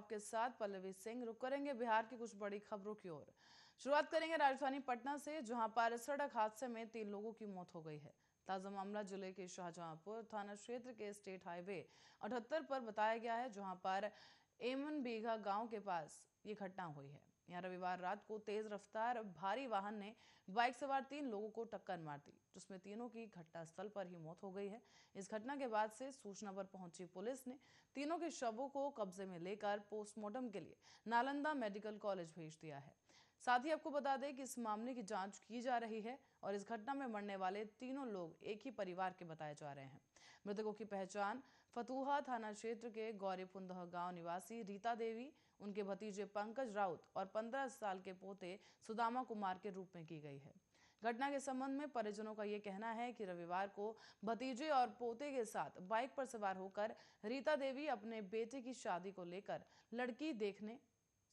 आपके साथ पल्लवी सिंह। रुक करेंगे बिहार की कुछ बड़ी खबरों की ओर। शुरुआत करेंगे राजधानी पटना से, जहां पर सड़क हादसे में 3 लोगों की मौत हो गई है। ताजा मामला जिले के शाहजहांपुर थाना क्षेत्र के स्टेट हाईवे 78 पर बताया गया है, जहां पर एमन बीघा गांव के पास ये घटना हुई है। यहाँ रविवार रात को तेज रफ्तार भारी वाहन ने बाइक सवार 3 लोगों को टक्कर मार दी, जिसमें तीनों की घटनास्थल पर ही मौत हो गई है। इस घटना के बाद से सूचना पर पहुंची पुलिस ने तीनों के शवों को कब्जे में लेकर पोस्टमार्टम के लिए नालंदा मेडिकल कॉलेज भेज दिया है। साथ ही आपको बता दें कि इस मामले की जांच की जा रही है और इस घटना में मरने वाले तीनों लोग एक ही परिवार के बताए जा रहे हैं। मृतकों की पहचान फतुहा थाना क्षेत्र के गौरीपुंदह गांव निवासी रीता देवी, उनके भतीजे पंकज राउत और 15 साल के पोते सुदामा कुमार के रूप में की गई है। घटना के संबंध में परिजनों का यह कहना है कि रविवार को भतीजे और पोते के साथ बाइक पर सवार होकर रीता देवी अपने बेटे की शादी को लेकर लड़की देखने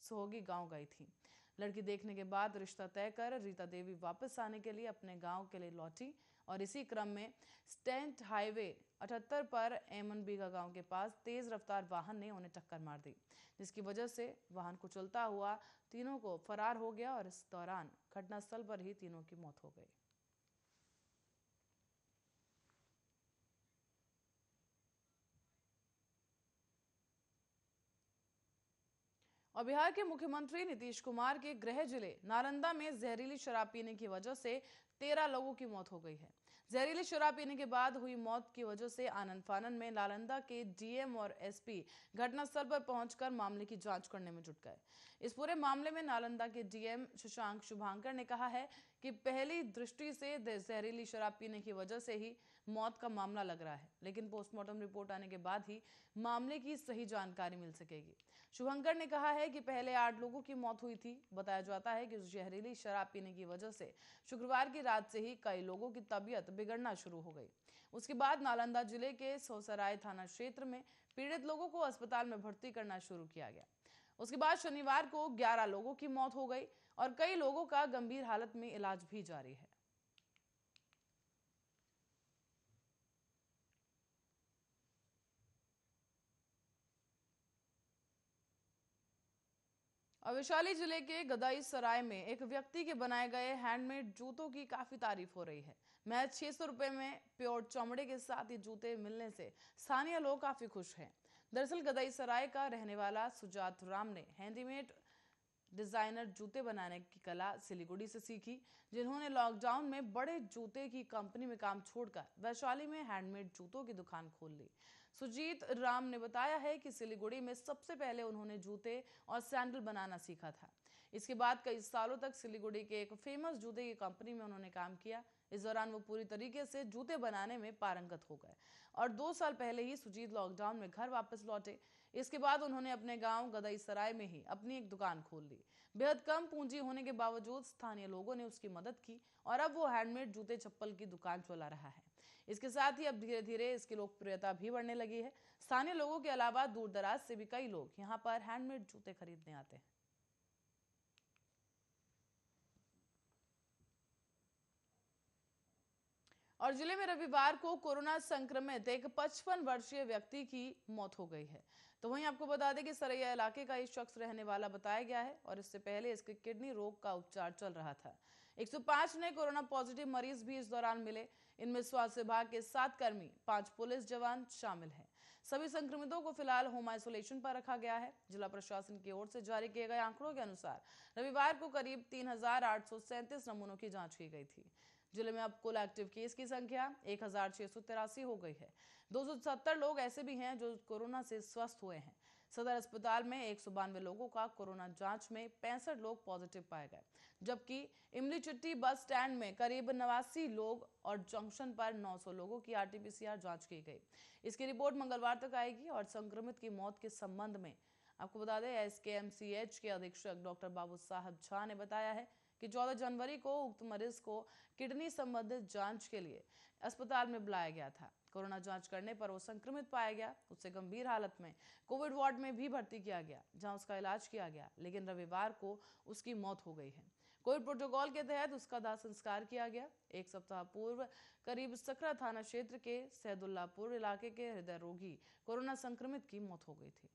सोहगी गांव गई थी। लड़की देखने के बाद रिश्ता तय कर रीता देवी वापस आने के लिए अपने गांव के लिए लौटी और इसी क्रम में स्टेट हाईवे 78 पर एमन बीघा गांव के पास तेज रफ्तार वाहन ने उन्हें टक्कर मार दी, जिसकी वजह से वाहन कुचलता हुआ तीनों को फरार हो गया और इस दौरान घटनास्थल पर ही तीनों की मौत हो गई। और बिहार के मुख्यमंत्री नीतीश कुमार के गृह जिले नालंदा में जहरीली शराब पीने की वजह से 13 लोगों की मौत हो गई है। जहरीली शराब पीने के बाद हुई मौत की वजह से आनन फानन में नालंदा के डीएम और एसपी घटनास्थल पर पहुंचकर मामले की जांच करने में जुट गए। इस पूरे मामले में नालंदा के डीएम शशांक शुभांकर ने कहा है कि पहली दृष्टि से जहरीली शराब पीने की वजह से ही मौत का मामला लग रहा है, लेकिन पोस्टमार्टम रिपोर्ट आने के बाद ही मामले की सही जानकारी मिल सकेगी। शुभंकर ने कहा है कि पहले 8 लोगों की मौत हुई थी। बताया जाता है कि जहरीली शराब पीने की वजह से शुक्रवार की रात से ही कई लोगों की तबीयत बिगड़ना शुरू हो गई। उसके बाद नालंदा जिले के सोसराय थाना क्षेत्र में पीड़ित लोगों को अस्पताल में भर्ती करना शुरू किया गया। उसके बाद शनिवार को 11 लोगों की मौत हो गई और कई लोगों का गंभीर हालत में इलाज भी जारी है। और वैशाली जिले के गदाई सराय में एक व्यक्ति के बनाए गए हैंडमेड जूतों की काफी तारीफ हो रही है। महज 600 रुपए में प्योर चमड़े के साथ ये जूते मिलने से स्थानीय लोग काफी खुश हैं। दरअसल गदाई सराय का रहने वाला सुजात राम ने हैंडीमेड डिजाइनर जूते बनाने की कला सिलीगुड़ी से सीखी, जिन्होंने लॉकडाउन में बड़े जूते की कंपनी में काम छोड़कर वैशाली में हैंडमेड जूतों की दुकान खोल ली। सुजीत राम ने बताया है कि सिलीगुड़ी में सबसे पहले उन्होंने जूते और सैंडल बनाना सीखा था। इसके बाद कई सालों तक सिलीगुड़ी के एक फेमस जूते की कंपनी में उन्होंने काम किया। इस दौरान वो पूरी तरीके से जूते बनाने में पारंगत हो गए और 2 साल पहले ही सुजीत लॉकडाउन में घर वापस लौटे। इसके बाद उन्होंने अपने गांव गदाई सराय में ही अपनी एक दुकान खोल ली। बेहद कम पूंजी होने के बावजूद स्थानीय लोगों ने उसकी मदद की और अब वो हैंडमेड जूते चप्पल की दुकान चला रहा है। इसके साथ ही अब धीरे धीरे इसकी लोकप्रियता भी बढ़ने लगी है। स्थानीय लोगों के अलावा दूर दराज से भी कई लोग यहाँ पर हैंडमेड जूते खरीदने आते हैं। और जिले में रविवार को कोरोना संक्रमित एक 55 वर्षीय व्यक्ति की मौत हो गई है। तो वहीं आपको बता दें कि सरैया इलाके का एक शख्स रहने वाला बताया गया है और इससे पहले इसके किडनी रोग का उपचार चल रहा था। 105 नए कोरोना पॉजिटिव मरीज भी इस दौरान मिले। इनमें स्वास्थ्य विभाग के 7 कर्मी, 5 पुलिस जवान शामिल हैं। सभी संक्रमितों को फिलहाल होम आइसोलेशन पर रखा गया है। जिला प्रशासन की ओर से जारी किए गए आंकड़ों के अनुसार रविवार को करीब 3,837 नमूनों की जांच की गई थी। जिले में अब कुल एक्टिव केस की संख्या 1,683 हो गई है। 270 लोग ऐसे भी हैं जो कोरोना से स्वस्थ हुए हैं। सदर अस्पताल में 192 लोगों का कोरोना जांच में 65 लोग पॉजिटिव पाए गए, जबकि इमली चिट्टी बस स्टैंड में करीब 89 लोग और जंक्शन पर 900 लोगों की आरटीपीसीआर जांच की गई। इसकी रिपोर्ट मंगलवार तक आएगी। और संक्रमित की मौत के संबंध में आपको बता दें, एसकेएमसीएच के अधीक्षक डॉक्टर बाबू साहब झा ने बताया है कि 14 जनवरी को उक्त मरीज को किडनी संबंधित जांच के लिए अस्पताल में बुलाया गया था। कोरोना जांच करने पर वो संक्रमित पाया गया। उसे गंभीर हालत में कोविड वार्ड में भी भर्ती किया गया, जहां उसका इलाज किया गया, लेकिन रविवार को उसकी मौत हो गई है। कोविड प्रोटोकॉल के तहत उसका दाह संस्कार किया गया। एक सप्ताह पूर्व करीब सकरा थाना क्षेत्र के सैदुल्लापुर इलाके के हृदय रोगी कोरोना संक्रमित की मौत हो गई थी।